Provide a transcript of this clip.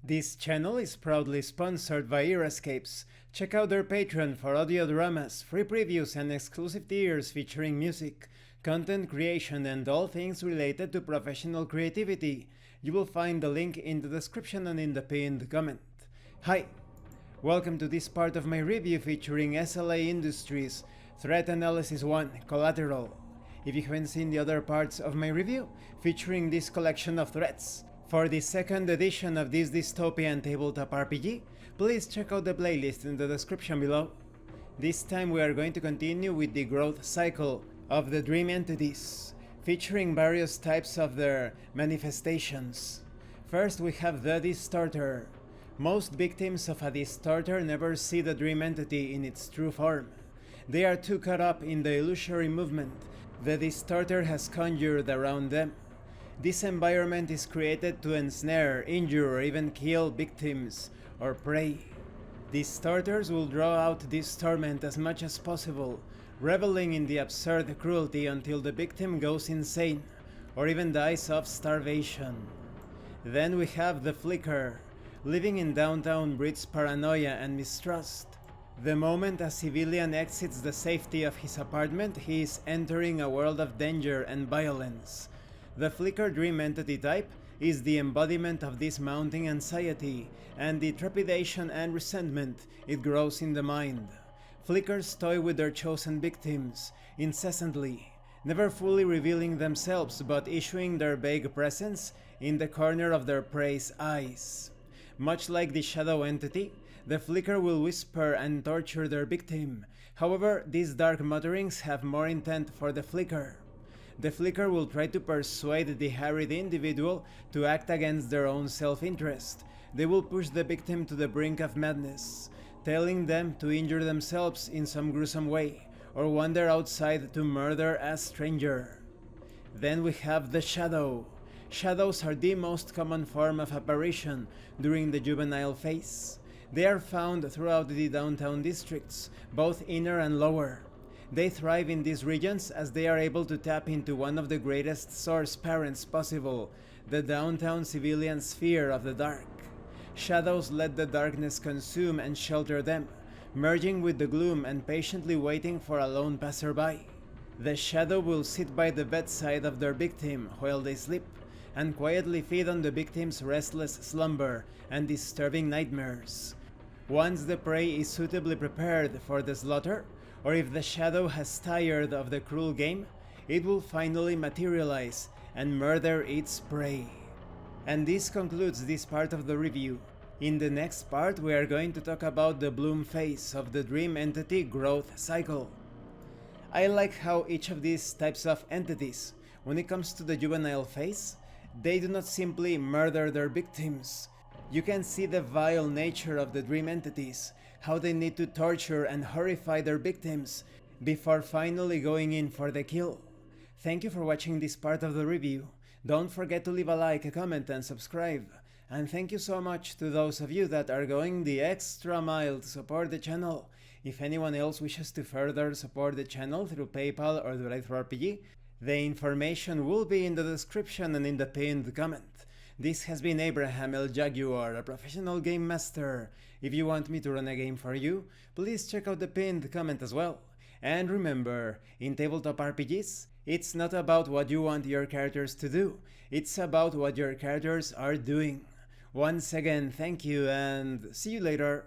This channel is proudly sponsored by EraScapes. Check out their Patreon for audio dramas, free previews and exclusive tiers featuring music, content creation and all things related to professional creativity. You will find the link in the description and in the pinned comment. Hi! Welcome to this part of my review featuring SLA Industries Threat Analysis 1 Collateral. If you haven't seen the other parts of my review featuring this collection of threats, for the second edition of this dystopian tabletop RPG, please check out the playlist in the description below. This time we are going to continue with the growth cycle of the dream entities, featuring various types of their manifestations. First we have the distorter. Most victims of a distorter never see the dream entity in its true form. They are too caught up in the illusory movement the distorter has conjured around them. This environment is created to ensnare, injure, or even kill victims or prey. Distorters will draw out this torment as much as possible, reveling in the absurd cruelty until the victim goes insane or even dies of starvation. Then we have the flicker. Living in downtown breeds paranoia and mistrust. The moment a civilian exits the safety of his apartment, he is entering a world of danger and violence. The Flicker Dream entity type is the embodiment of this mounting anxiety and the trepidation and resentment it grows in the mind. Flickers toy with their chosen victims, incessantly, never fully revealing themselves but issuing their vague presence in the corner of their prey's eyes. Much like the shadow entity, the Flicker will whisper and torture their victim. However, these dark mutterings have more intent for the Flicker. The Flicker will try to persuade the harried individual to act against their own self-interest. They will push the victim to the brink of madness, telling them to injure themselves in some gruesome way, or wander outside to murder a stranger. Then we have the Shadow. Shadows are the most common form of apparition during the juvenile phase. They are found throughout the downtown districts, both inner and lower. They thrive in these regions as they are able to tap into one of the greatest source parents possible, the downtown civilian sphere of the dark. Shadows let the darkness consume and shelter them, merging with the gloom and patiently waiting for a lone passerby. The Shadow will sit by the bedside of their victim while they sleep, and quietly feed on the victim's restless slumber and disturbing nightmares. Once the prey is suitably prepared for the slaughter, or if the Shadow has tired of the cruel game, it will finally materialize and murder its prey. And this concludes this part of the review. In the next part we are going to talk about the bloom phase of the dream entity growth cycle. I like how each of these types of entities, when it comes to the juvenile phase, they do not simply murder their victims. You can see the vile nature of the dream entities, how they need to torture and horrify their victims before finally going in for the kill. Thank you for watching this part of the review. Don't forget to leave a like, a comment and subscribe. And thank you so much to those of you that are going the extra mile to support the channel. If anyone else wishes to further support the channel through PayPal or Direct for RPG, the information will be in the description and in the pinned comment. This has been Abraham El Jaguar, a professional game master. If you want me to run a game for you, please check out the pinned comment as well. And remember, in tabletop RPGs, it's not about what you want your characters to do, it's about what your characters are doing. Once again, thank you and see you later.